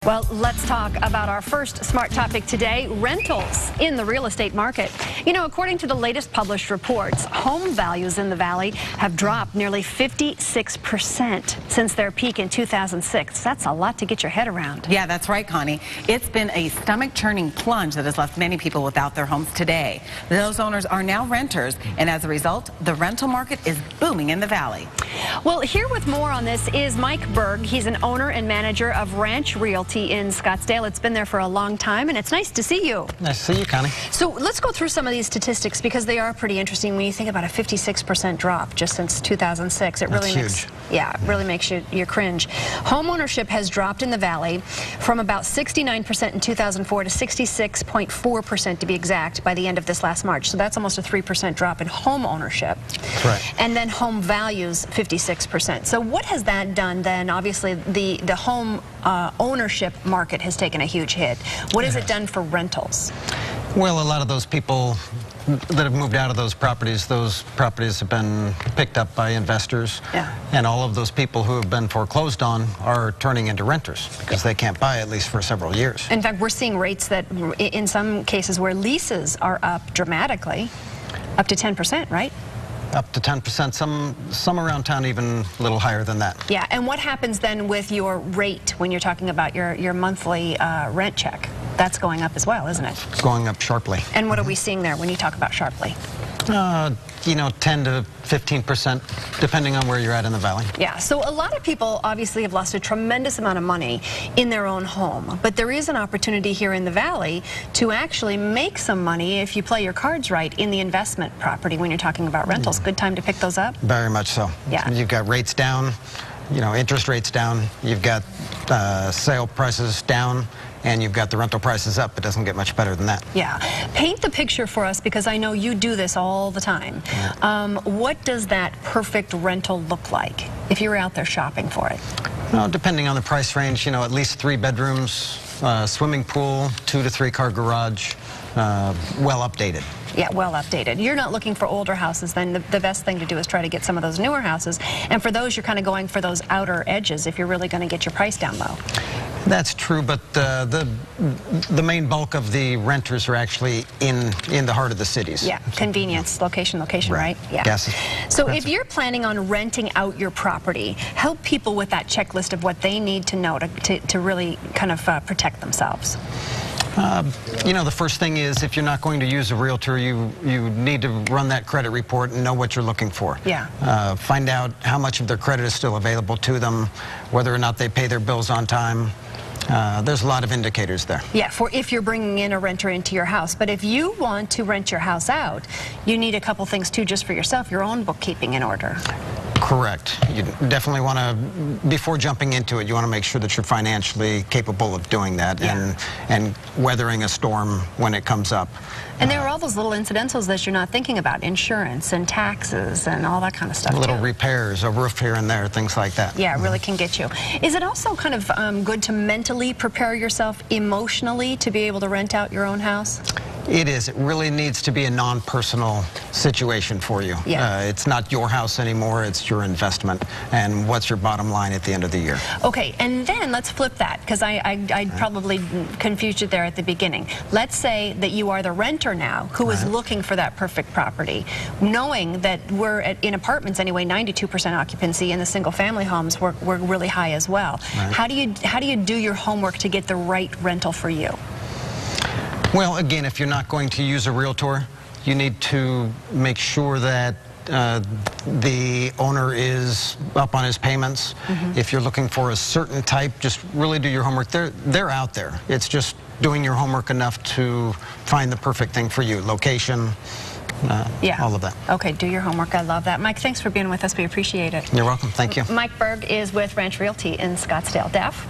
Well, let's talk about our first smart topic today, rentals in the real estate market. You know, according to the latest published reports, home values in the Valley have dropped nearly 56% since their peak in 2006. That's a lot to get your head around. Yeah, that's right, Connie. It's been a stomach-churning plunge that has left many people without their homes today. Those owners are now renters, and as a result, the rental market is booming in the Valley. Well, here with more on this is Mike Berg. He's an owner and manager of Ranch Realty in Scottsdale. It's been there for a long time, and it's nice to see you. Nice to see you, Connie. So let's go through some of these statistics because they are pretty interesting. When you think about a 56% drop just since 2006, it really makes you cringe. Home ownership has dropped in the Valley from about 69% in 2004 to 66.4% to be exact by the end of this last March. So that's almost a 3% drop in home ownership. Correct. And then home values 56%. So what has that done then? Obviously, the home ownership market has taken a huge hit. What has it done for rentals? Well, a lot of those people that have moved out of those properties have been picked up by investors. Yeah. And all of those people who have been foreclosed on are turning into renters because they can't buy at least for several years. In fact, we're seeing rates that in some cases where leases are up dramatically, up to 10%, right? Up to 10%, some around town even a little higher than that. Yeah, and what happens then with your rate when you're talking about your monthly rent check? That's going up as well, isn't it? It's going up sharply. And what are we seeing there when you talk about sharply? You know, 10 to 15%, depending on where you're at in the Valley. Yeah, so a lot of people obviously have lost a tremendous amount of money in their own home, but there is an opportunity here in the Valley to actually make some money if you play your cards right in the investment property when you're talking about rentals. Good time to pick those up? Very much so. Yeah. You've got rates down, you know, interest rates down, you've got sale prices down, and you've got the rental prices up. It doesn't get much better than that. Yeah. Paint the picture for us because I know you do this all the time. Yeah. What does that perfect rental look like if you were out there shopping for it? Well, depending on the price range, you know, at least 3 bedrooms, swimming pool, 2 to 3 car garage, well updated. Yeah, well updated. You're not looking for older houses, then the best thing to do is try to get some of those newer houses. And for those, you're kind of going for those outer edges if you're really going to get your price down low. That's true, but the main bulk of the renters are actually in the heart of the cities. Yeah, convenience, location, right? Yeah. Yes. So if you're planning on renting out your property, help people with that checklist of what they need to know to really kind of protect themselves. You know, the first thing is if you're not going to use a realtor, you need to run that credit report and know what you're looking for. Yeah. Find out how much of their credit is still available to them, whether or not they pay their bills on time. There's a lot of indicators there. Yeah, for if you're bringing in a renter into your house. But if you want to rent your house out, you need a couple things too just for yourself, your own bookkeeping in order. Correct. You definitely want to, before jumping into it, you want to make sure that you're financially capable of doing that. Yeah. and weathering a storm when it comes up. And there are all those little incidentals that you're not thinking about, insurance and taxes and all that kind of stuff. Little repairs, a roof here and there, things like that. Yeah, it really can get you. Is it also kind of good to mentally prepare yourself emotionally to be able to rent out your own house? It is. It really needs to be a non-personal situation for you. Yeah. It's not your house anymore. It's your investment. And what's your bottom line at the end of the year? Okay, and then let's flip that because I probably confused you there at the beginning. Let's say that you are the renter now who is looking for that perfect property, knowing that we're in apartments anyway, 92% occupancy, and the single-family homes were really high as well. Right. How do you do your homework to get the right rental for you? Well, again, if you're not going to use a realtor, you need to make sure that the owner is up on his payments. If you're looking for a certain type, just really do your homework. They're out there. It's just doing your homework enough to find the perfect thing for you. Location, all of that. Okay, do your homework. I love that. Mike, thanks for being with us. We appreciate it. You're welcome. Thank you. Mike Berg is with Ranch Realty in Scottsdale. Daph?